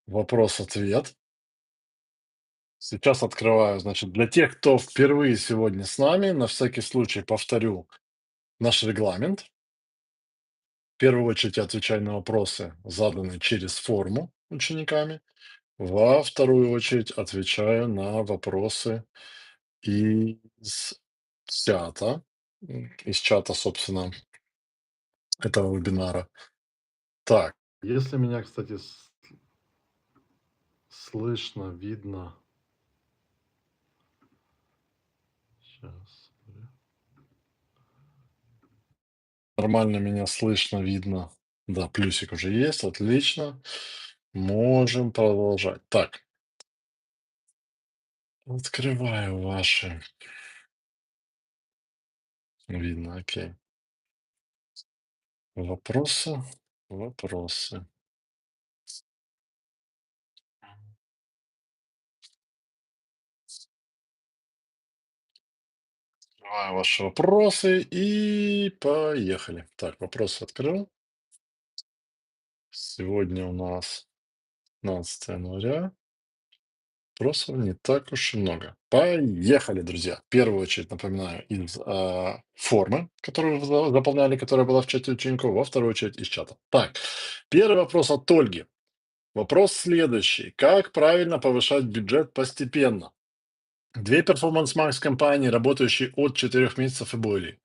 Вопрос-ответ. Сейчас открываю, значит, для тех, кто впервые сегодня с нами, на всякий случай повторю наш регламент. В первую очередь я отвечаю на вопросы, заданные через форму учениками. Во вторую очередь отвечаю на вопросы из чата, из чата, собственно, этого вебинара. Так, если меня, кстати, слышно, видно, сейчас, нормально меня слышно, видно. Да, плюсик уже есть, отлично. Можем продолжать. Так, открываю ваши. Видно, окей. Вопросы, вопросы. Открываю ваши вопросы и поехали. Так, вопросы открыл. Сегодня у нас 15 января. Вопросов не так уж и много. Поехали, друзья. В первую очередь напоминаю из формы, которую вы заполняли, которая была в чате учеников, во вторую очередь из чата. Так, первый вопрос от Ольги. Вопрос следующий. Как правильно повышать бюджет постепенно? Две перформанс-маркс-компании, работающие от 4 месяцев и более.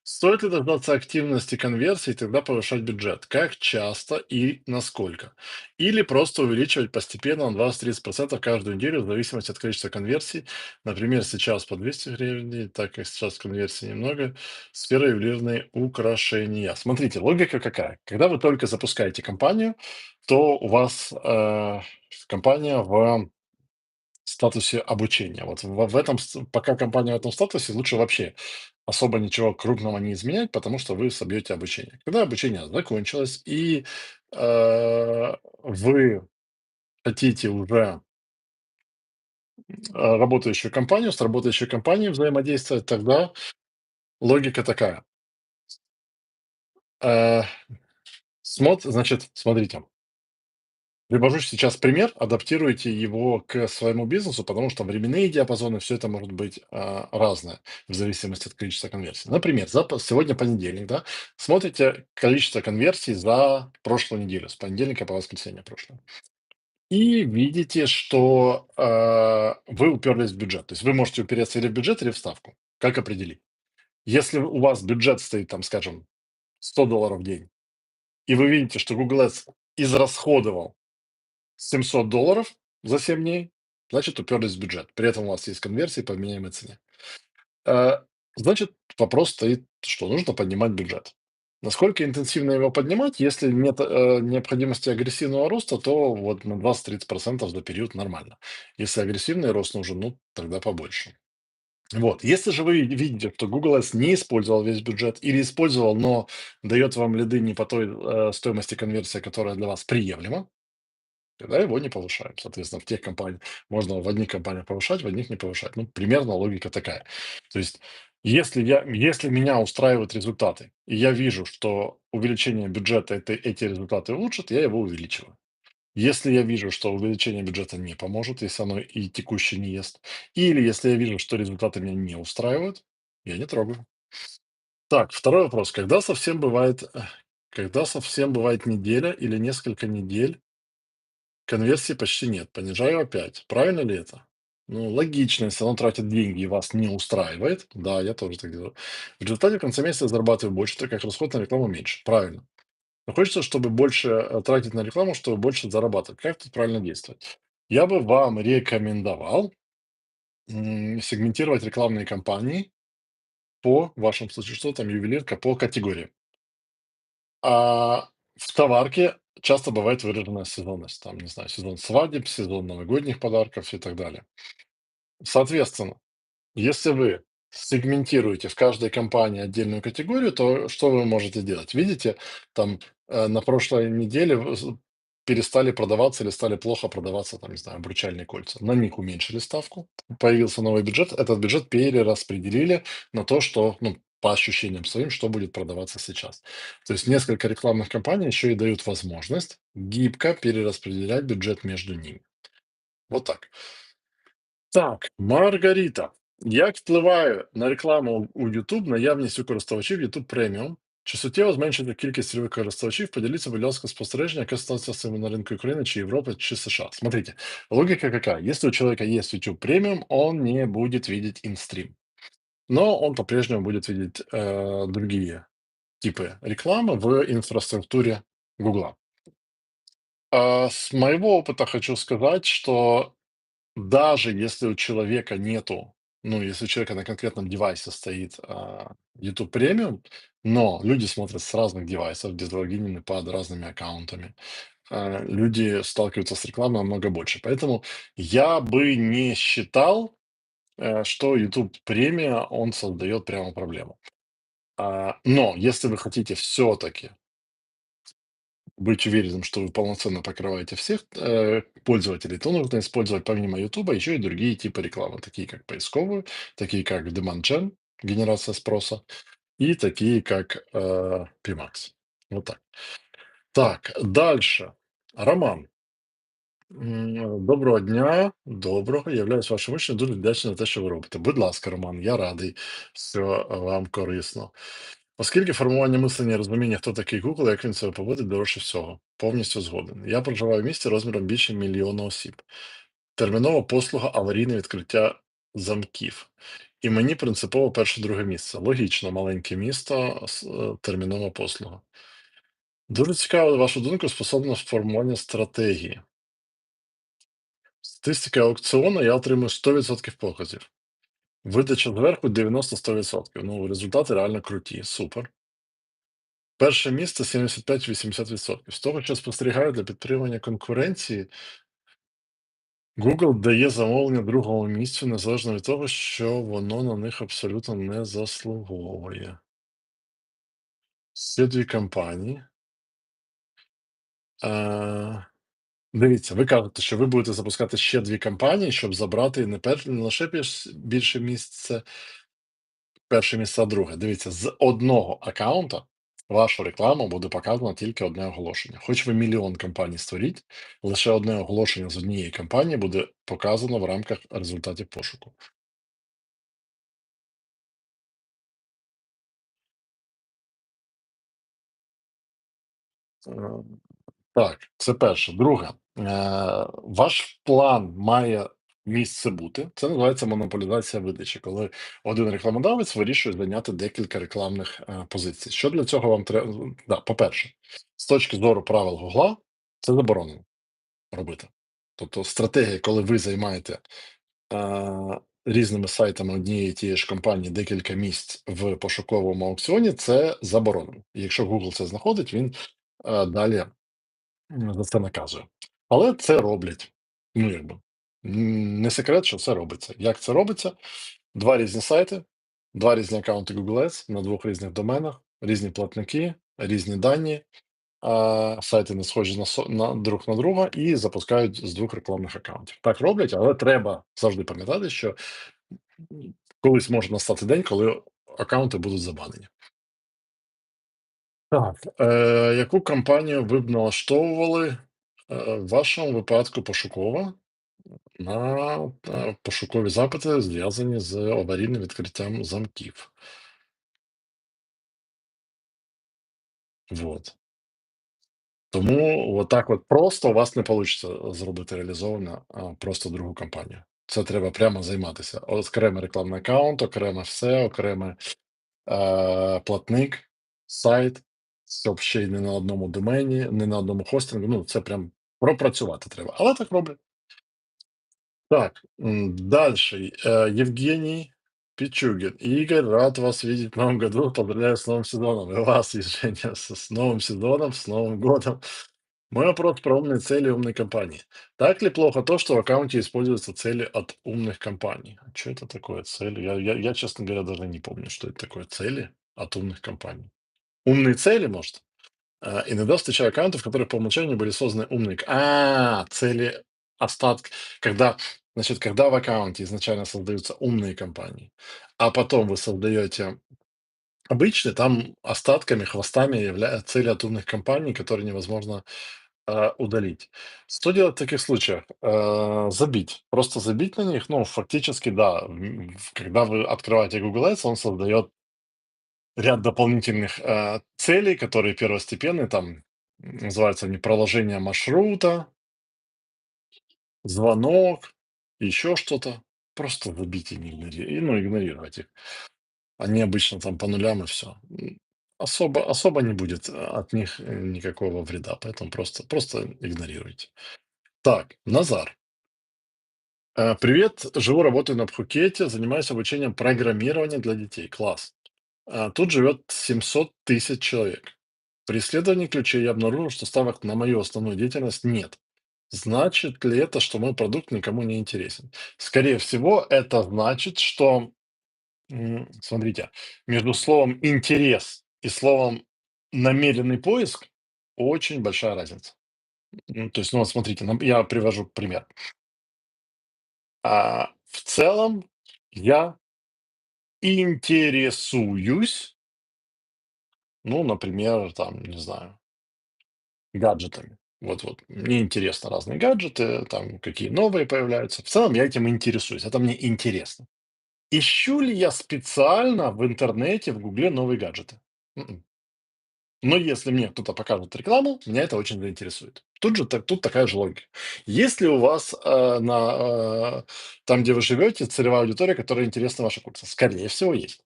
Стоит ли дождаться активности конверсии и тогда повышать бюджет? Как часто и насколько? Или просто увеличивать постепенно на 20-30% каждую неделю в зависимости от количества конверсий. Например, сейчас по 200 гривен, так как сейчас конверсии немного. Сфера ювелирные украшения. Смотрите, логика какая? Когда вы только запускаете компанию, то у вас компания в статусе обучения. Вот в этом, пока компания в этом статусе, лучше вообще особо ничего крупного не изменять, потому что вы собьете обучение. Когда обучение закончилось, и вы хотите уже работающую компанию, с работающей компанией взаимодействовать, тогда логика такая. Э, значит, смотрите, привожу сейчас пример, адаптируйте его к своему бизнесу, потому что временные диапазоны, все это может быть разное в зависимости от количества конверсий. Например, сегодня понедельник, да, смотрите количество конверсий за прошлую неделю, с понедельника по воскресенье прошлое. И видите, что вы уперлись в бюджет. То есть вы можете упереться или в бюджет, или в ставку. Как определить? Если у вас бюджет стоит, там, скажем, $100 в день, и вы видите, что Google Ads израсходовал $700 за 7 дней, значит, уперлись в бюджет. При этом у вас есть конверсии по вменяемой цене. Э, Значит, вопрос стоит, что нужно поднимать бюджет. Насколько интенсивно его поднимать? Если нет необходимости агрессивного роста, то вот на 20-30% за период нормально. Если агрессивный рост нужен, ну, тогда побольше. Вот. Если же вы видите, что Google Ads не использовал весь бюджет или использовал, но дает вам лиды не по той стоимости конверсии, которая для вас приемлема, тогда его не повышают. Соответственно, в тех компаниях можно в одних компаниях повышать, в одних не повышать. Ну, примерно логика такая. То есть, если меня устраивают результаты, и я вижу, что увеличение бюджета эти результаты улучшит, я его увеличиваю. Если я вижу, что увеличение бюджета не поможет, если оно и текущее не ест, или если я вижу, что результаты меня не устраивают, я не трогаю. Так, второй вопрос. Когда совсем бывает неделя или несколько недель, конверсии почти нет. Понижаю опять. Правильно ли это? Ну, логично, если оно тратит деньги и вас не устраивает. Да, я тоже так делаю. В результате в конце месяца зарабатываю больше, так как расход на рекламу меньше. Правильно. Но хочется, чтобы больше тратить на рекламу, чтобы больше зарабатывать. Как тут правильно действовать? Я бы вам рекомендовал сегментировать рекламные кампании по, в вашем случае, что там, ювелирка, по категориям. А в товарке часто бывает выраженная сезонность. Там, не знаю, сезон свадеб, сезон новогодних подарков и так далее. Соответственно, если вы сегментируете в каждой компании отдельную категорию, то что вы можете делать? Видите, там на прошлой неделе перестали продаваться или стали плохо продаваться, там, не знаю, обручальные кольца. На них уменьшили ставку, появился новый бюджет, этот бюджет перераспределили на то, что, ну, по ощущениям своим, что будет продаваться сейчас. То есть несколько рекламных кампаний еще и дают возможность гибко перераспределять бюджет между ними. Вот так. Так, Маргарита. Як впливає на рекламу у YouTube наявність у користувачів YouTube Premium? Чи суттєво зменшити кількість цільових користувачів? Поділіться, будь ласка, спостереження, яка ситуація з цим на ринку Украины, чи Европы, чи США. Смотрите, логика какая? Если у человека есть YouTube Premium, он не будет видеть инстрим, но он по-прежнему будет видеть другие типы рекламы в инфраструктуре Гугла. С моего опыта хочу сказать, что даже если у человека нету, ну, если у человека на конкретном девайсе стоит YouTube премиум, но люди смотрят с разных девайсов, где залогинены под разными аккаунтами, люди сталкиваются с рекламой намного больше. Поэтому я бы не считал, что YouTube премия, он создает прямо проблему. Но если вы хотите все-таки быть уверенным, что вы полноценно покрываете всех пользователей, то нужно использовать помимо YouTube еще и другие типы рекламы, такие как поисковую, такие как Demand Gen, генерация спроса, и такие как PMax. Вот так. Так, дальше. Роман. Доброго дня, доброго. Являюсь вашим учнем, дуже вдячний за те, що ви робите. Будь ласка, Роман, я радий, що вам корисно. Оскільки формування мислення і розуміння, хто такий Google, як він себе поводить, дорожче всього. Повністю згоден. Я проживаю в місті розміром більше мільйона осіб. Термінова послуга аварійне відкриття замків. І мені принципово перше-друге місце. Логічно, маленьке місто, термінова послуга. Дуже цікаво, вашу думку стосовно формування стратегії. Статистика аукціону, я отримую 100% показів. Видача зверху 90-100%. Ну, результати реально круті, супер. Перше місце 75-80%. З того, що спостерігаю для підтримання конкуренції, Google дає замовлення другому місцю, незалежно від того, що воно на них абсолютно не заслуговує. Ще дві компанії. Е, Дивіться, ви кажете, що ви будете запускати ще дві компанії, щоб забрати не лише більше місце, перше місце, а друге. Дивіться, з одного аккаунта вашу рекламу буде показано тільки одне оголошення. Хоч ви мільйон компаній створіть, лише одне оголошення з однієї компанії буде показано в рамках результатів пошуку. Е, Так, це перше. Друге, ваш план має місце бути. Це називається монополізація видачі, коли один рекламодавець вирішує зайняти декілька рекламних позицій. Що для цього вам треба? Да, по-перше, з точки зору правил Гугла, це заборонено робити. Тобто стратегія, коли ви займаєте різними сайтами однієї і тієї ж компанії декілька місць в пошуковому аукціоні, це заборонено. І якщо Google це знаходить, він далі за це наказує. Але це роблять. Ну, якби. Не секрет, що це робиться. Як це робиться? Два різні сайти, два різні аккаунти Google Ads на двох різних доменах, різні платники, різні дані, сайти не схожі друг на друга і запускають з двох рекламних аккаунтів. Так роблять, але треба завжди пам'ятати, що колись може настати день, коли аккаунти будуть забанені. Так, яку кампанію ви б налаштовували, в вашому випадку пошукова, на, пошукові запити, зв'язані з аварійним відкриттям замків? Вот. Тому отак от просто у вас не получиться зробити реалізовано, просто другу кампанію. Це треба прямо займатися. Окремий рекламний аккаунт, окреме все, окреме, платник, сайт, щоб ще й не на одному домені, не на одному хостингу. Ну, це прям пропрацювати треба. Але так роблять. Так, дальше. Евгений Пичугин. Игорь, рад вас видеть в новом году. Поздравляю с новым сезоном. И вас, и Женя, с новым сезоном, с Новым годом. Мой вопрос про умные цели умной компании. Так ли плохо то, что в аккаунте используются цели от умных компаний? А что это такое цели? Я, честно говоря, даже не помню, что это такое цели от умных компаний. Умные цели, может? Иногда встречаю аккаунты, в которых по умолчанию были созданы умные... Цели остатки. Когда в аккаунте изначально создаются умные компании, а потом вы создаете обычный, там остатками, хвостами являются цели от умных компаний, которые невозможно удалить. Что делать в таких случаях? Забить. Просто забить на них. Ну, фактически, да. Когда вы открываете Google Ads, он создает ряд дополнительных целей, которые первостепенные. Там называются они проложение маршрута, звонок, еще что-то. Просто забить и не ну, игнорировать их. Они обычно там по нулям и все. Особо не будет от них никакого вреда, поэтому просто игнорируйте. Так, Назар. Привет, живу, работаю на Пхукете, занимаюсь обучением программирования для детей. Класс. Тут живет 700 тысяч человек. При исследовании ключей я обнаружил, что ставок на мою основную деятельность нет. Значит ли это, что мой продукт никому не интересен? Скорее всего, это значит, что, смотрите, между словом «интерес» и словом «намеренный поиск» очень большая разница. То есть, ну вот смотрите, я привожу пример. В целом, я интересуюсь, ну, например, там, не знаю, гаджетами. Вот, мне интересны разные гаджеты, там, какие новые появляются. В целом, я этим интересуюсь, это мне интересно. Ищу ли я специально в интернете, в Гугле новые гаджеты? Мгм. Но если мне кто-то покажет рекламу, меня это очень заинтересует. Тут такая же логика. Есть ли у вас там, где вы живете, целевая аудитория, которая интересна ваши курсы? Скорее всего, есть.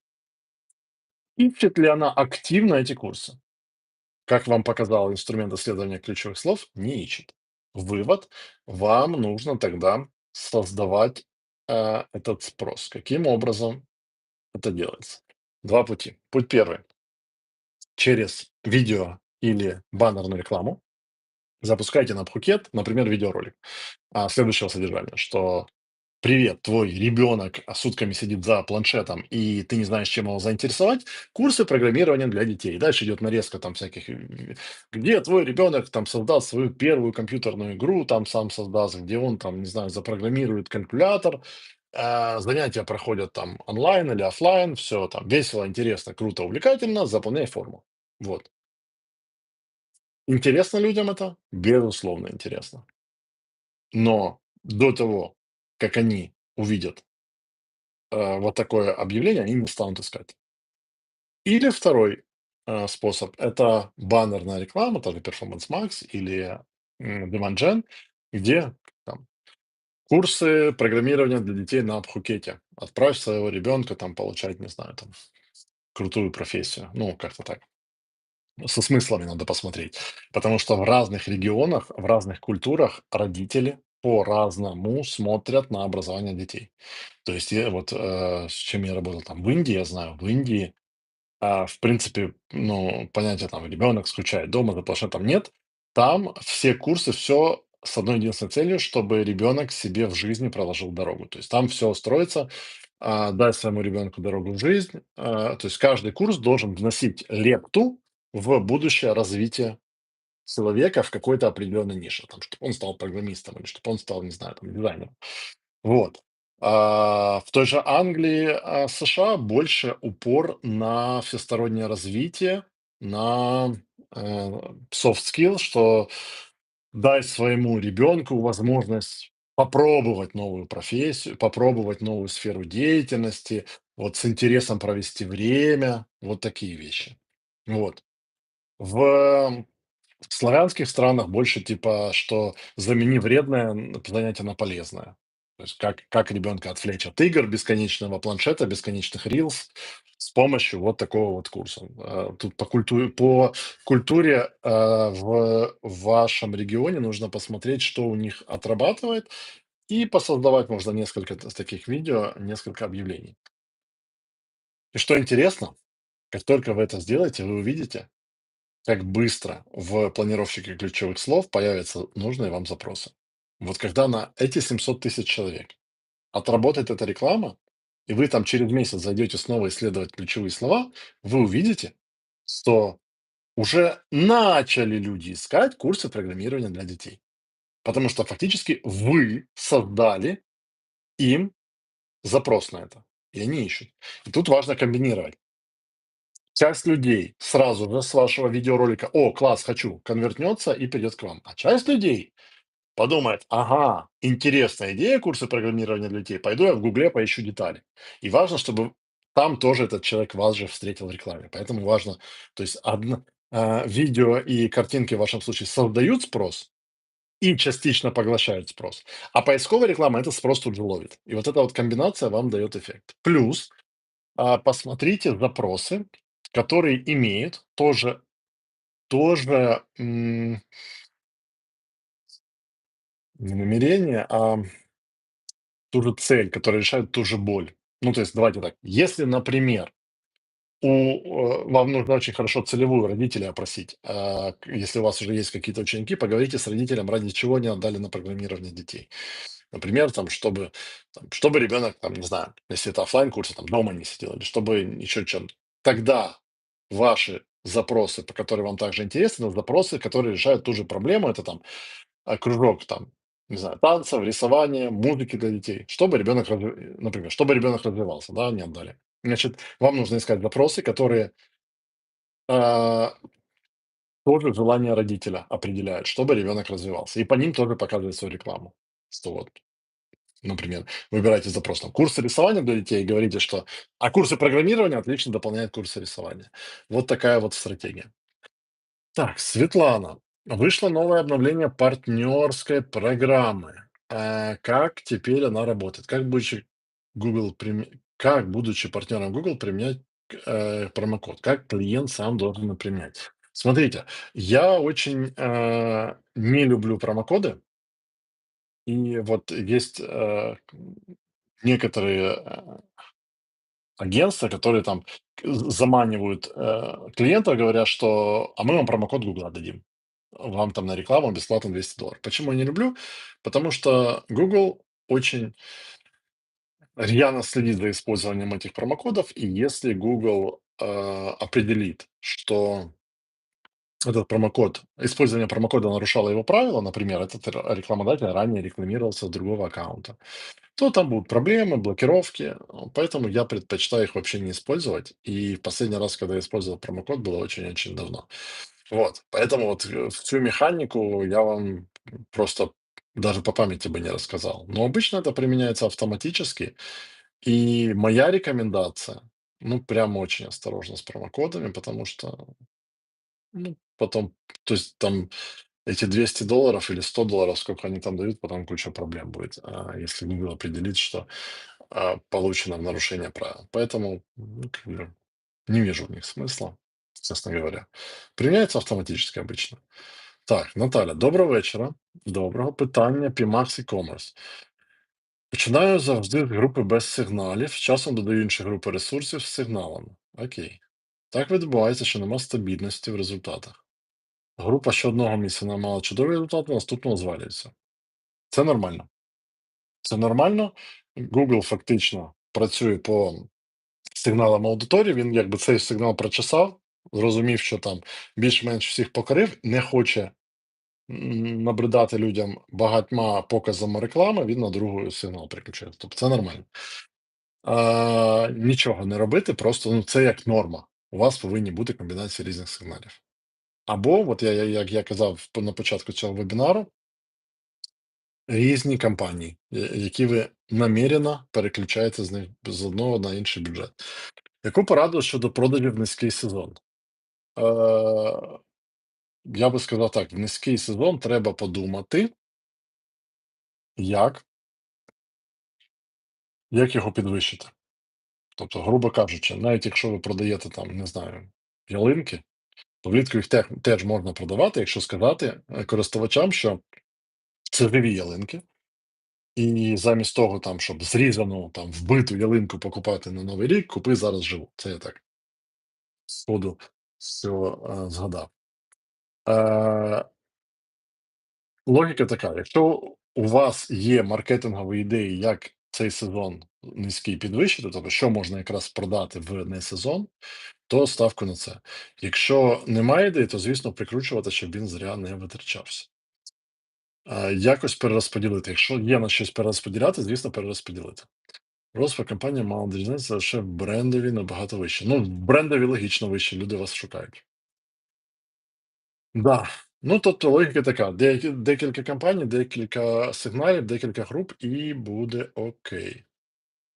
Ищет ли она активно эти курсы? Как вам показал инструмент исследования ключевых слов, не ищет. Вывод: вам нужно тогда создавать этот спрос. Каким образом это делается? Два пути. Путь первый: через видео или баннерную рекламу запускайте на Phuket, например, видеоролик следующего содержания, что привет, твой ребенок сутками сидит за планшетом, и ты не знаешь, чем его заинтересовать. Курсы программирования для детей. Дальше идет нарезка там всяких, где твой ребенок там создаст свою первую компьютерную игру, там сам создаст, где он там, не знаю, запрограммирует калькулятор. Занятия проходят там онлайн или оффлайн, все там весело, интересно, круто, увлекательно, заполняй форму. Вот. Интересно людям это? Безусловно, интересно. Но до того, как они увидят вот такое объявление, они не станут искать. Или второй способ — это баннерная реклама, тоже Performance Max или Demand Gen, где там курсы программирования для детей на Пхукете. Отправь своего ребенка там получать, не знаю, там крутую профессию. Ну, как-то так. Со смыслами надо посмотреть. Потому что в разных регионах, в разных культурах родители по-разному смотрят на образование детей. То есть я вот, с чем я работал там в Индии, я знаю, в Индии, в принципе, ну, понятие там ребенок скучает дома, за планшетом нет. Там все курсы, все с одной единственной целью, чтобы ребенок себе в жизни проложил дорогу. То есть там все строится, дай своему ребенку дорогу в жизнь. То есть каждый курс должен вносить лепту в будущее развитие человека в какой-то определенной нише, там, чтобы он стал программистом или чтобы он стал, не знаю, там, дизайнером. Вот. В той же Англии, США больше упор на всестороннее развитие, на soft skill, что дай своему ребенку возможность попробовать новую профессию, попробовать новую сферу деятельности, вот с интересом провести время, вот такие вещи. Вот. В славянских странах больше типа, что замени вредное занятие на полезное. То есть как ребенка отвлечь от игр, бесконечного планшета, бесконечных рилс с помощью вот такого вот курса. Тут по культуре в вашем регионе нужно посмотреть, что у них отрабатывает, и посоздавать можно несколько таких видео, несколько объявлений. И что интересно, как только вы это сделаете, вы увидите, как быстро в планировщике ключевых слов появятся нужные вам запросы. Вот когда на эти 700 тысяч человек отработает эта реклама, и вы там через месяц зайдете снова исследовать ключевые слова, вы увидите, что уже начали люди искать курсы программирования для детей. Потому что фактически вы создали им запрос на это. И они ищут. И тут важно комбинировать. Часть людей сразу же с вашего видеоролика: "О, класс, хочу", конвертнется и придет к вам. А часть людей подумает: "Ага, интересная идея, курсы программирования для детей. Пойду я в "Гугле" поищу детали". И важно, чтобы там тоже этот человек вас же встретил в рекламе. Поэтому важно, то есть видео и картинки в вашем случае создают спрос и частично поглощают спрос, а поисковая реклама этот спрос тут же ловит. И вот эта вот комбинация вам дает эффект. Плюс, посмотрите запросы, которые имеют тоже, не намерение, ту же цель, которая решает ту же боль. Ну, то есть, давайте так, если, например, вам нужно очень хорошо целевую родителей опросить. Если у вас уже есть какие-то ученики, поговорите с родителем, ради чего они отдали на программирование детей. Например, чтобы ребенок, там, не знаю, если это оффлайн курсы, там, дома не сидел, или чтобы еще чем-то. Тогда ваши запросы, по которым вам также интересны, но запросы, которые решают ту же проблему, это там кружок там, не знаю, танцев, рисования, музыки для детей, чтобы ребенок, например, чтобы ребенок развивался, да, не отдали. Значит, вам нужно искать запросы, которые а, тоже желание родителя определяют, чтобы ребенок развивался. И по ним тоже показывать свою рекламу. Что вот, например, выбираете запрос там курсы рисования для детей и говорите, что курсы программирования отлично дополняют курсы рисования. Вот такая вот стратегия. Так, Светлана, вышло новое обновление партнерской программы. Как теперь она работает? Как, будучи партнером Google, применять промокод? Как клиент сам должен его применять? Смотрите, я очень не люблю промокоды, и вот есть некоторые агентства, которые там заманивают клиента, говоря, что мы вам промокод Гугла дадим, вам там на рекламу бесплатно $200. Почему я не люблю? Потому что Google очень рьяно следит за использованием этих промокодов, и если Google определит, что этот промокод, использование промокода нарушало его правила, например, этот рекламодатель ранее рекламировался с другого аккаунта, то там будут проблемы, блокировки. Поэтому я предпочитаю их вообще не использовать. И в последний раз, когда я использовал промокод, было очень-очень давно. Вот, поэтому вот всю механику я вам просто даже по памяти бы не рассказал. Но обычно это применяется автоматически. И моя рекомендация, ну, прям очень осторожно с промокодами, потому что, ну, потом, то есть там эти $200 или $100, сколько они там дают, потом куча проблем будет, если Google определит, что получено в нарушение правил. Поэтому как бы не вижу в них смысла, честно говоря. Применяется автоматически обычно. Так, Наталя, доброго вечора. Доброго. Питання Pimax e-commerce. Починаю завжди з групи без сигналів, часом додаю інші групи ресурсів з сигналами. Окей. Так відбувається, що нема стабільності в результатах. Група що одного місяця мала чудовий результат, а наступного звалюється. Це нормально. Це нормально. Google фактично працює по сигналам аудиторії. Він якби цей сигнал прочесав, зрозумів, що там більш-менш всіх покорив, не хоче набридати людям багатьма показами реклами, він на другий сигнал переключає. Тобто це нормально. Нічого не робити, просто ну, це як норма. У вас повинні бути комбінації різних сигналів. Або, от як я казав на початку цього вебінару, різні кампанії, які ви намірено переключаєте з одного на інший бюджет. Яку пораду щодо продажів в низький сезон? Е, я би сказав так: в низький сезон треба подумати, як, як його підвищити. Тобто, грубо кажучи, навіть якщо ви продаєте там, не знаю, ялинки, то влітку їх теж можна продавати, якщо сказати користувачам, що це живі ялинки, і замість того, там, щоб зрізану, там, вбиту ялинку покупати на Новий рік, купи зараз живу. Це я так сходу всього згадав. Е, Логіка така: якщо у вас є маркетингові ідеї, як цей сезон низький підвищити, тобто що можна якраз продати в несезон, то ставку на це. Якщо немає ідей, то, звісно, прикручувати, щоб він зря не витрачався. Якось перерозподілити. Якщо є на щось перерозподіляти, звісно, перерозподілити. Рост по компанії мало дізнатися лише в брендові набагато вище. Ну, в брендові логічно вище, люди вас шукають. Да. Ну, тобто логіка така: декілька компаній, декілька сигналів, декілька груп, і буде окей.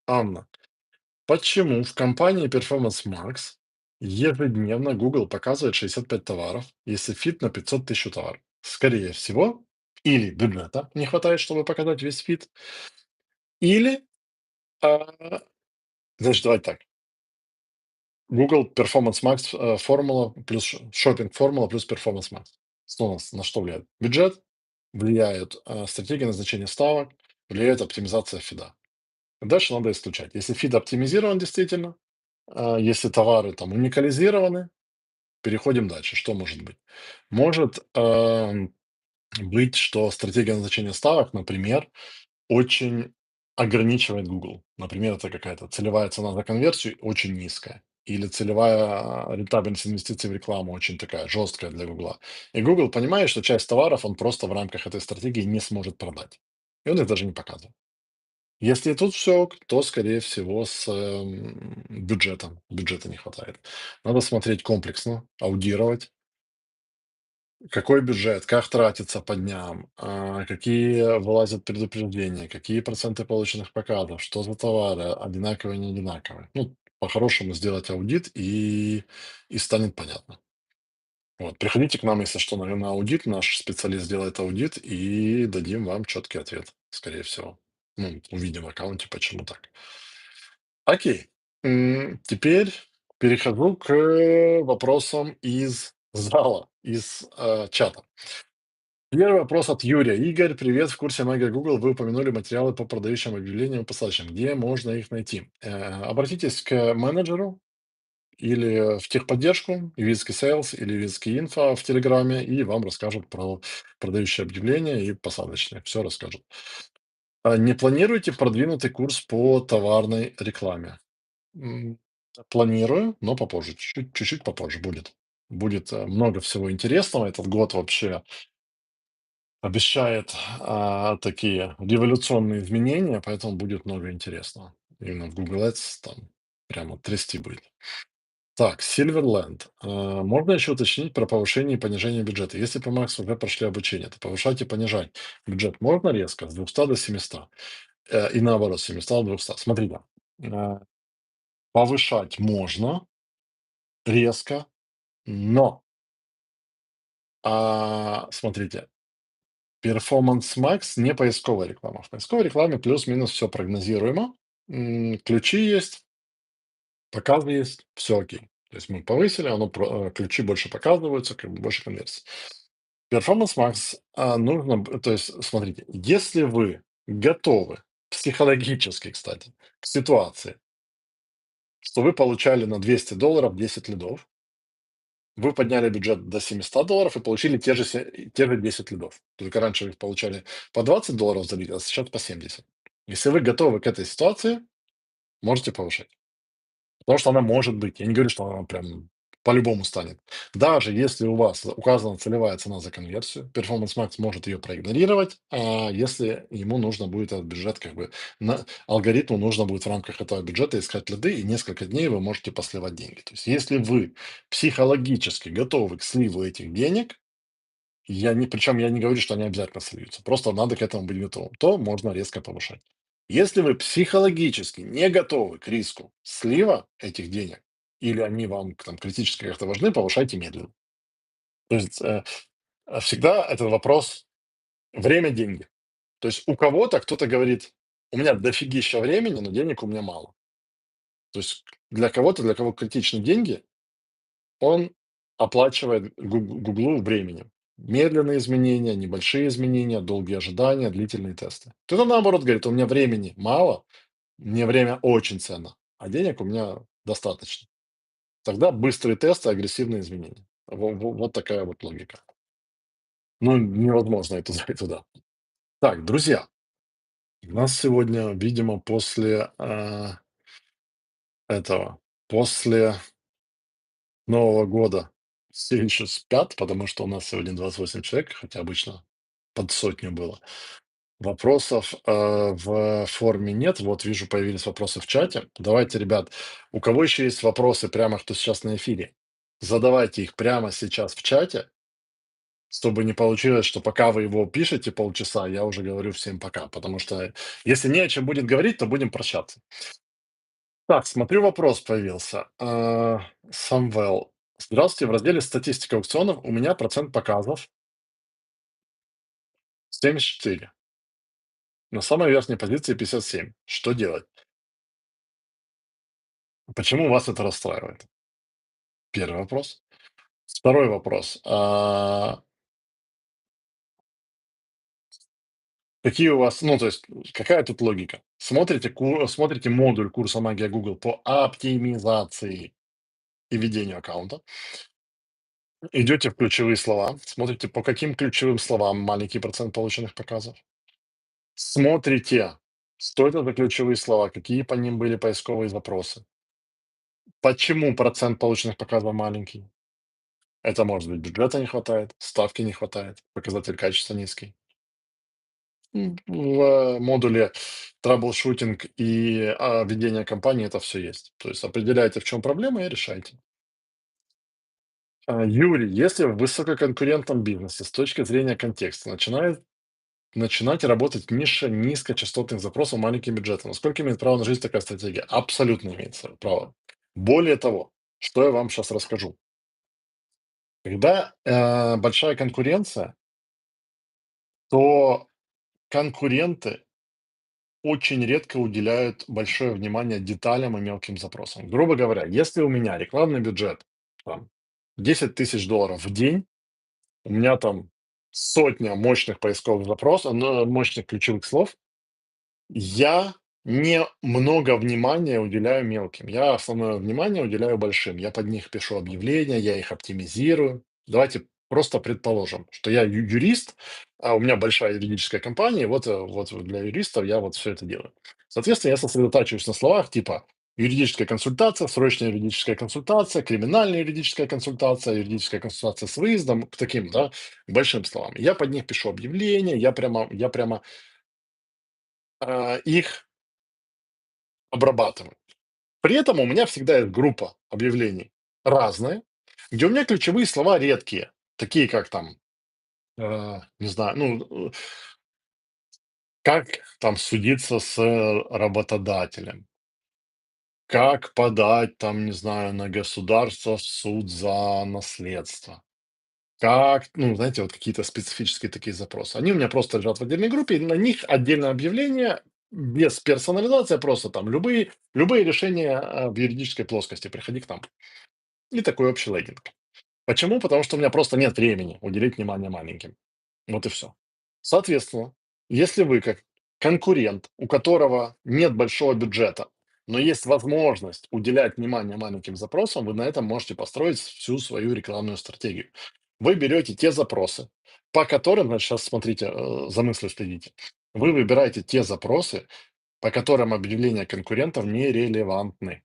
Анна, почему в компании Performance Max ежедневно Google показывает 65 товаров, если фит на 500 тысяч товаров? Скорее всего, или бюджета не хватает, чтобы показать весь фит, или, а, значит, давайте так. Google Performance Max формула плюс шопинг формула плюс Performance Max. Что у нас на что влияет? Бюджет, влияет стратегия назначения ставок, влияет оптимизация фида. Дальше надо исключать. Если фид оптимизирован действительно, если товары там уникализированы, переходим дальше. Что может быть? Может быть, что стратегия назначения ставок, например, очень ограничивает Google. Например, это какая-то целевая цена за конверсию очень низкая. Или целевая рентабельность инвестиций в рекламу очень такая жесткая для Google. И Google понимает, что часть товаров он просто в рамках этой стратегии не сможет продать. И он их даже не показывает. Если и тут все ок, то, скорее всего, с бюджетом. Бюджета не хватает. Надо смотреть комплексно, аудировать. Какой бюджет, как тратится по дням, какие вылазят предупреждения, какие проценты полученных показов, что за товары, одинаковые, не одинаковые. Ну, по-хорошему сделать аудит, и станет понятно. Вот, приходите к нам, если что, на аудит, наш специалист сделает аудит, и дадим вам четкий ответ, скорее всего. Ну, увидим в аккаунте, почему так. Окей. Теперь перехожу к вопросам из зала, из чата. Первый вопрос от Юрия. Игорь, привет. В курсе Магия Google вы упомянули материалы по продающим объявлениям и посылающим. Где можно их найти? Обратитесь к менеджеру или в техподдержку, Ивицкий Sales или Ивицкий Инфо в Телеграме, и вам расскажут про продающие объявления и посадочные. Все расскажут. Не планируете продвинутый курс по товарной рекламе? М, Планирую, но попозже, чуть-чуть попозже будет. Будет много всего интересного. Этот год вообще обещает такие революционные изменения, поэтому будет много интересного. Именно в Google Ads там прямо трясти будет. Так, Silverland. Можно еще уточнить про повышение и понижение бюджета? Если по Максу уже прошли обучение, то повышать и понижать бюджет можно резко с 200 до 700? И наоборот, с 700 до 200. Смотрите, э, повышать можно резко, но, смотрите, Performance Max не поисковая реклама. В поисковой рекламе плюс-минус все прогнозируемо. Ключи есть, показы есть, все окей. То есть мы повысили, ключи больше показываются, как бы больше конверсий. Performance Max то есть, смотрите, если вы готовы психологически, кстати, к ситуации, что вы получали на $200 10 лидов, вы подняли бюджет до $700 и получили те же 10 лидов. Только раньше вы их получали по $20 за лид, а сейчас по 70. Если вы готовы к этой ситуации, можете повышать. Потому что она может быть. Я не говорю, что она прям по-любому станет. Даже если у вас указана целевая цена за конверсию, Performance Max может ее проигнорировать, если ему нужно будет этот бюджет, как бы, алгоритму нужно будет в рамках этого бюджета искать лиды, и несколько дней вы можете посливать деньги. То есть если вы психологически готовы к сливу этих денег, причем я не говорю, что они обязательно сольются, просто надо к этому быть готовым, то можно резко повышать. Если вы психологически не готовы к риску слива этих денег, или они вам там критически как-то важны, повышайте медленно. То есть всегда это вопрос время-деньги. То есть у кого-то кто-то говорит, у меня дофигища времени, но денег у меня мало. То есть для кого-то, для кого критичны деньги, он оплачивает "Гуглу" временем. Медленные изменения, небольшие изменения, долгие ожидания, длительные тесты. Кто-то, наоборот, говорит: "У меня времени мало, мне время очень ценно, а денег у меня достаточно". Тогда быстрые тесты, агрессивные изменения. Вот такая вот логика. Ну, невозможно и туда, и туда. Так, друзья, у нас сегодня, видимо, после, этого, после Нового года все еще спят, потому что у нас сегодня 28 человек, хотя обычно под сотню было. Вопросов, в форме нет. Вот вижу, появились вопросы в чате. Давайте, ребят, у кого еще есть вопросы, прямо кто сейчас на эфире, задавайте их прямо сейчас в чате, чтобы не получилось, что пока вы его пишете полчаса, я уже говорю всем пока. Потому что если не о чем будет говорить, то будем прощаться. Так, смотрю, вопрос появился. Самвел. Здравствуйте, в разделе «Статистика аукционов» у меня процент показов 74, на самой верхней позиции 57. Что делать? Почему вас это расстраивает? Первый вопрос. Второй вопрос. Какие у вас, ну, то есть, какая тут логика? Смотрите модуль курса «Магия Google» по оптимизации и ведению аккаунта. Идете в ключевые слова, смотрите, по каким ключевым словам маленький процент полученных показов. Смотрите, что это за ключевые слова, какие по ним были поисковые запросы. Почему процент полученных показов маленький? Это может быть бюджета не хватает, ставки не хватает, показатель качества низкий. В модуле траблшутинг и ведение компании это все есть. То есть определяйте, в чем проблема, и решайте. Юрий, если в высококонкурентном бизнесе с точки зрения контекста начинать работать в нише низкочастотных запросов маленьким бюджетом, насколько имеет право на жизнь такая стратегия? Абсолютно имеет право. Более того, что я вам сейчас расскажу. Когда большая конкуренция, то конкуренты очень редко уделяют большое внимание деталям и мелким запросам. Грубо говоря, если у меня рекламный бюджет там, 10 тысяч долларов в день, у меня там сотня мощных поисковых запросов, мощных ключевых слов, я не много внимания уделяю мелким. Я основное внимание уделяю большим. Я под них пишу объявления, я их оптимизирую. Давайте просто предположим, что я юрист, а у меня большая юридическая компания, и вот для юристов я вот все это делаю. Соответственно, я сосредотачиваюсь на словах типа юридическая консультация, срочная юридическая консультация, криминальная юридическая консультация с выездом, к таким, да, большим словам. Я под них пишу объявления, я прямо их обрабатываю. При этом у меня всегда есть группа объявлений разные, где у меня ключевые слова редкие, такие как там, не знаю, ну, как там судиться с работодателем, как подать там, не знаю, на государство в суд за наследство, как, ну, знаете, вот какие-то специфические такие запросы. Они у меня просто лежат в отдельной группе, и на них отдельное объявление без персонализации, просто там любые решения в юридической плоскости, приходи к нам. И такой общий лендинг. Почему? Потому что у меня просто нет времени уделить внимание маленьким. Вот и все. Соответственно, если вы как конкурент, у которого нет большого бюджета, но есть возможность уделять внимание маленьким запросам, вы на этом можете построить всю свою рекламную стратегию. Вы берете те запросы, по которым, значит, сейчас смотрите, за мыслью следите. Вы выбираете те запросы, по которым объявления конкурентов нерелевантны.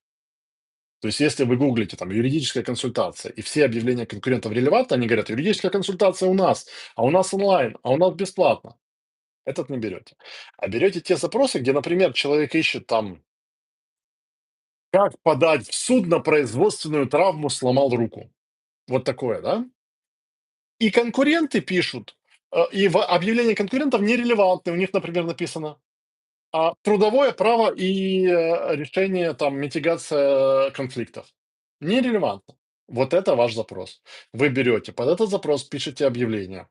То есть, если вы гуглите там юридическая консультация, и все объявления конкурентов релевантны, они говорят, юридическая консультация у нас, а у нас онлайн, а у нас бесплатно. Этот не берете. А берете те запросы, где, например, человек ищет там, как подать в суд на производственную травму, сломал руку. Вот такое, да? И конкуренты пишут, и в объявлении конкурентов нерелевантны. У них, например, написано трудовое право и решение, там, митигация конфликтов. Нерелевантно. Вот это ваш запрос. Вы берете под этот запрос, пишете объявление.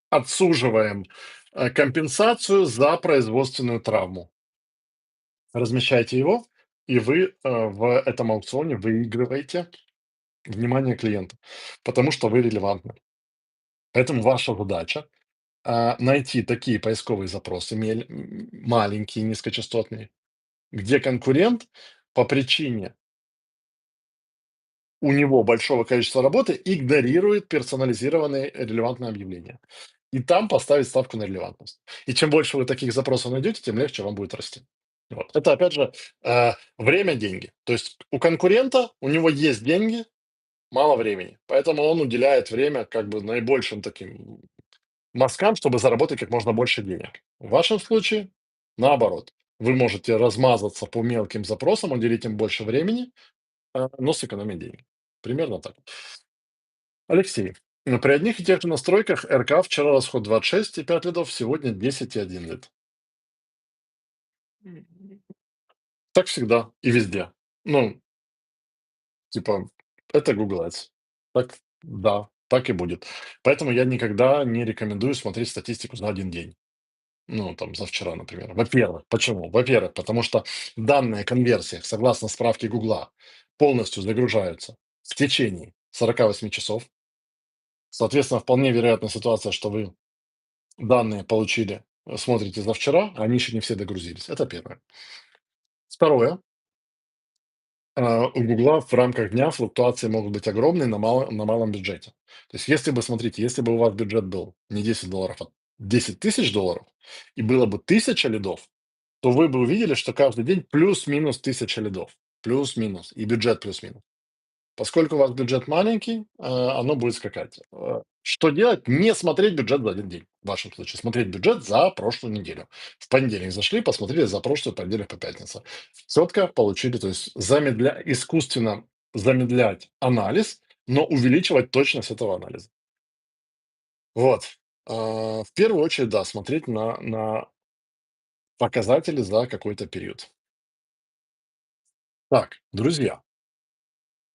Отсуживаем компенсацию за производственную травму. Размещаете его, и вы в этом аукционе выигрываете внимание клиента, потому что вы релевантны. Поэтому ваша задача найти такие поисковые запросы, маленькие, низкочастотные, где конкурент по причине у него большого количества работы игнорирует персонализированные релевантные объявления. И там поставить ставку на релевантность. И чем больше вы таких запросов найдете, тем легче вам будет расти. Вот. Это, опять же, время – деньги. То есть у конкурента, у него есть деньги, мало времени. Поэтому он уделяет время как бы наибольшим таким мазкам, чтобы заработать как можно больше денег. В вашем случае наоборот. Вы можете размазаться по мелким запросам, уделить им больше времени, но сэкономить деньги. Примерно так. Алексей, при одних и тех же настройках РК вчера расход 26,5 лидов, сегодня 10,1 лид. Так всегда и везде. Ну, типа, это Google Ads. Так, да, так и будет. Поэтому я никогда не рекомендую смотреть статистику за один день. Ну, там, за вчера, например. Во-первых, почему? Во-первых, потому что данные о конверсиях, согласно справке Гугла, полностью загружаются в течение 48 часов. Соответственно, вполне вероятная ситуация, что вы данные получили, смотрите за вчера, а они еще не все догрузились. Это первое. Второе. У "Гугла" в рамках дня флуктуации могут быть огромные на малом бюджете. То есть если бы, смотрите, если бы у вас бюджет был не $10, а $10 000 и было бы 1000 лидов, то вы бы увидели, что каждый день плюс-минус 1000 лидов. Плюс-минус. И бюджет плюс-минус. Поскольку у вас бюджет маленький, оно будет скакать. Что делать? Не смотреть бюджет за один день. В вашем случае смотреть бюджет за прошлую неделю. В понедельник зашли, посмотрели за прошлую понедельник по пятницу. Четко получили, то есть искусственно замедлять анализ, но увеличивать точность этого анализа. Вот. В первую очередь, да, смотреть на показатели за какой-то период. Так, друзья,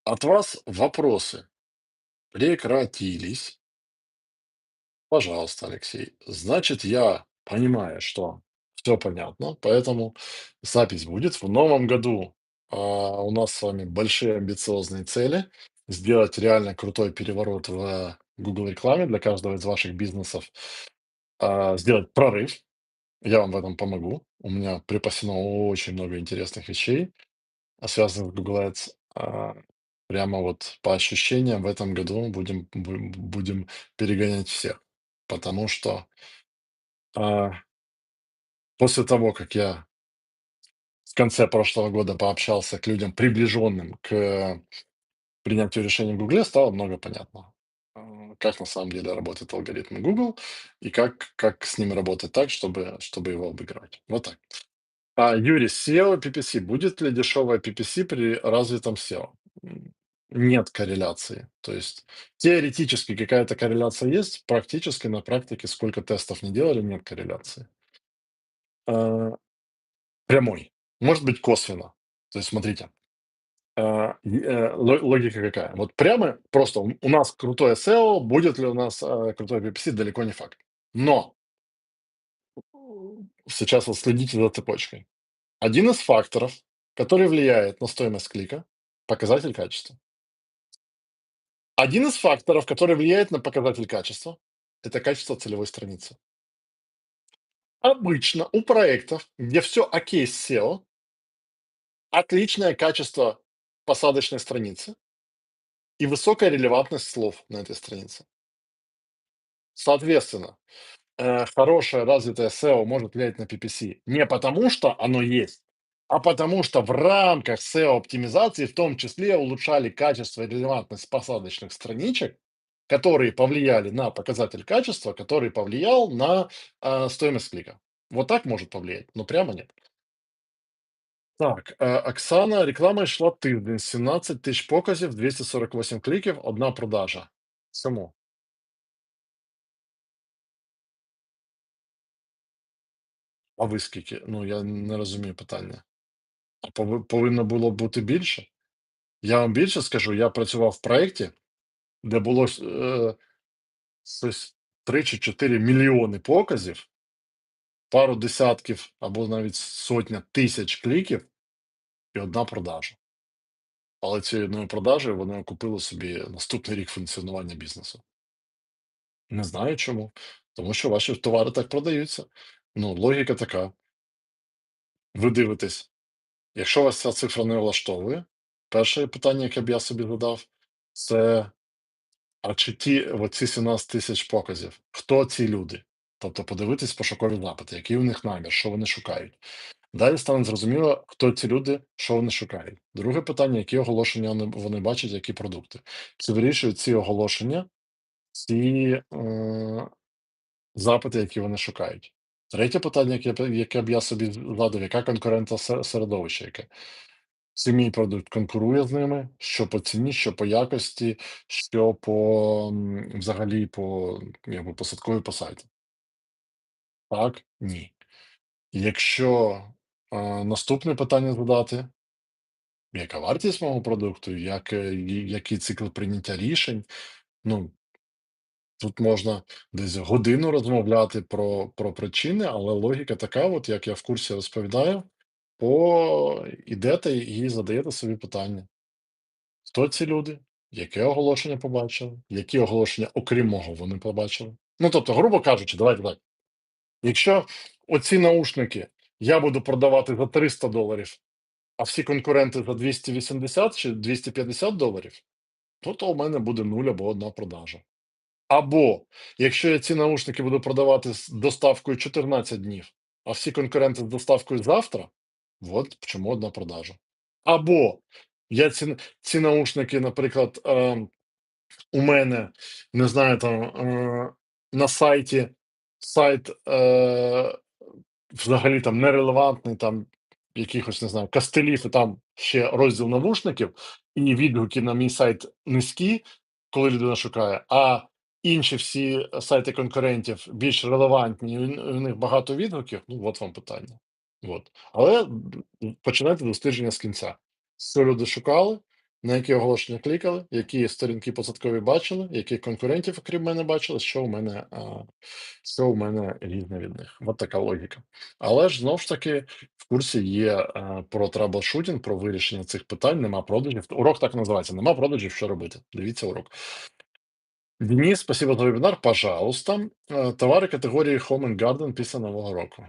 от вас вопросы прекратились. Пожалуйста, Алексей. Значит, я понимаю, что все понятно, поэтому запись будет. В новом году у нас с вами большие амбициозные цели. Сделать реально крутой переворот в Google рекламе для каждого из ваших бизнесов. Сделать прорыв. Я вам в этом помогу. У меня припасено очень много интересных вещей, связанных с Google Ads. Прямо вот по ощущениям в этом году будем перегонять всех. Потому что после того, как я в конце прошлого года пообщался к людям, приближенным к принятию решений в Гугле, стало много понятно. Как на самом деле работает алгоритм Google и как с ним работать так, чтобы его обыгрывать. Вот так. Юрий, SEO и PPC. Будет ли дешевая PPC при развитом SEO? Нет корреляции. То есть теоретически какая-то корреляция есть, практически на практике, сколько тестов не делали, нет корреляции. А, Прямой. Может быть, косвенно. То есть смотрите, логика какая? Вот прямо просто у нас крутое SEO, будет ли у нас крутой PPC, далеко не факт. Но сейчас вот следите за цепочкой. Один из факторов, который влияет на стоимость клика, показатель качества. Один из факторов, который влияет на показатель качества, это качество целевой страницы. Обычно у проектов, где все окей с SEO, отличное качество посадочной страницы и высокая релевантность слов на этой странице. Соответственно, хорошее развитое SEO может влиять на PPC не потому, что оно есть, а потому что в рамках SEO-оптимизации в том числе улучшали качество и релевантность посадочных страничек, которые повлияли на показатель качества, который повлиял на стоимость клика. Вот так может повлиять, но прямо нет. Так, Оксана, реклама йшла тиждень, 17 тисяч показів, 248 кліків, одна продажа. Чому? А ви скільки? Ну, я не розумію питання. А повинно було бути більше? Я вам більше скажу, я працював в проєкті, де було щось 3 чи 4 мільйони показів, пару десятків або навіть сотня тисяч кліків і одна продажа. Але цією одною продажею вони окупили собі наступний рік функціонування бізнесу. Не знаю чому. Тому що ваші товари так продаються. Ну, логіка така. Ви дивитесь, якщо вас ця цифра не влаштовує, перше питання, яке б я собі задав, це а чи оці 17 тисяч показів, хто ці люди? Тобто подивитись пошукові запити, який у них намір, що вони шукають. Далі стане зрозуміло, хто ці люди, що вони шукають. Друге питання, які оголошення вони бачать, які продукти. Чи вирішують ці оголошення, ці запити, які вони шукають. Третє питання, яке б я собі задав, яка конкурентна середовище яке? Чи мій продукт конкурує з ними, що по ціні, що по якості, що по взагалі по якби посадковій по сайті? Так, ні. Якщо наступне питання задати, яка вартість мого продукту, який цикл прийняття рішень? Ну, тут можна десь годину розмовляти про причини, але логіка така, от як я в курсі розповідаю, ідете і задаєте собі питання: хто ці люди, яке оголошення побачили, які оголошення, окрім мого, вони побачили. Ну, тобто, грубо кажучи, давайте так. Якщо оці наушники я буду продавати за $300, а всі конкуренти за 280 чи $250, то у мене буде нуль або одна продажа. Або якщо я ці наушники буду продавати з доставкою 14 днів, а всі конкуренти з доставкою завтра, от чому одна продажа. Або я ці наушники, наприклад, у мене, не знаю, там на сайт взагалі там нерелевантний, там якихось, не знаю, кастелів, і там ще розділ навушників, і відгуки на мій сайт низькі, коли людина шукає, а інші всі сайти конкурентів більш релевантні, і у них багато відгуків, ну от вам питання. От. Але починайте дослідження з кінця. Що люди шукали, на які оголошення клікали, які сторінки посадкові бачили, яких конкурентів, окрім мене, бачили, що у мене різне від них. От така логіка. Але ж знову ж таки в курсі є про траблшутінг, про вирішення цих питань. Нема продажів. Урок так називається: нема продажів, що робити. Дивіться урок. Денис, спасибо за вебінар. Пожалуйста. Товари категорії Home and Garden після Нового року.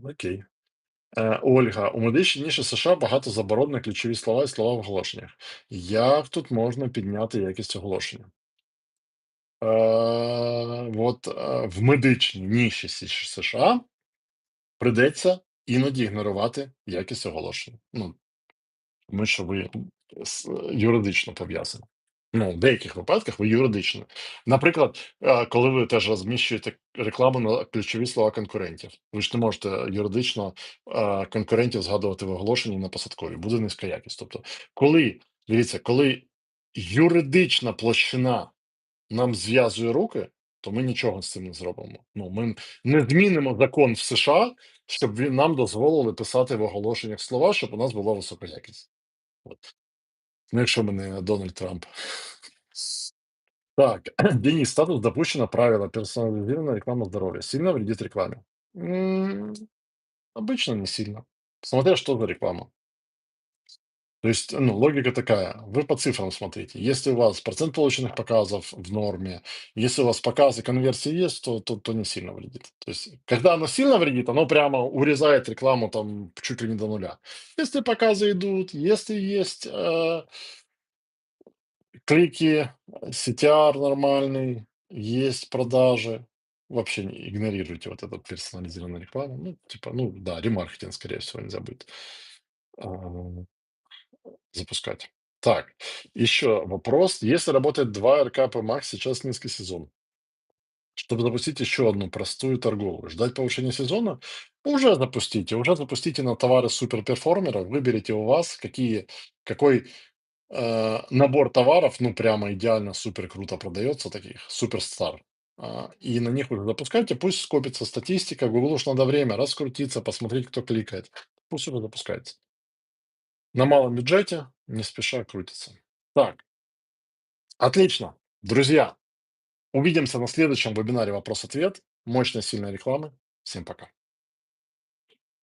Окей. Ольга, у медичній ніші США багато заборон на ключові слова і слова в оголошеннях. Як тут можна підняти якість оголошення? В медичній ніші США прийдеться іноді ігнорувати якість оголошень. Ну, тому що ви юридично пов'язані. Ну, в деяких випадках ви юридично. Наприклад, коли ви теж розміщуєте рекламу на ключові слова конкурентів, ви ж не можете юридично конкурентів згадувати в оголошенні на посадкові, буде низька якість. Тобто, коли юридична площина нам зв'язує руки, то ми нічого з цим не зробимо. Ну, ми не змінимо закон в США, щоб він нам дозволили писати в оголошеннях слова, щоб у нас була висока якість. От. Ну, якщо ми не Дональд Трамп. Так, Денис, статус допущено, правило, персонализированная реклама здоровья. Сильно вредит рекламе? Обычно не сильно. Смотря что за реклама. То есть, ну, логика такая, вы по цифрам смотрите. Если у вас процент полученных показов в норме, если у вас показы конверсии есть, то не сильно вредит. То есть, когда оно сильно вредит, оно прямо урезает рекламу там чуть ли не до нуля. Если показы идут, если есть клики, CTR нормальный, есть продажи, вообще не игнорируйте вот эту персонализированную рекламу. Ну, типа, ну да, ремаркетинг, скорее всего, нельзя будет а, запускать. Так, еще вопрос. Если работает 2 РКП Макс, сейчас низкий сезон. Чтобы запустить еще одну простую торговую, ждать повышения сезона, уже запустите на товары суперперформеров, выберите у вас, какой набор товаров, ну, прямо идеально, супер круто продается, таких, суперстар. И на них уже запускайте, пусть скопится статистика, Google уж надо время раскрутиться, посмотреть, кто кликает. Пусть уже запускается. На малом бюджете, не спеша крутится. Так, отлично. Друзья, увидимся на следующем вебинаре «Вопрос-ответ». Мощной, сильной рекламы. Всем пока.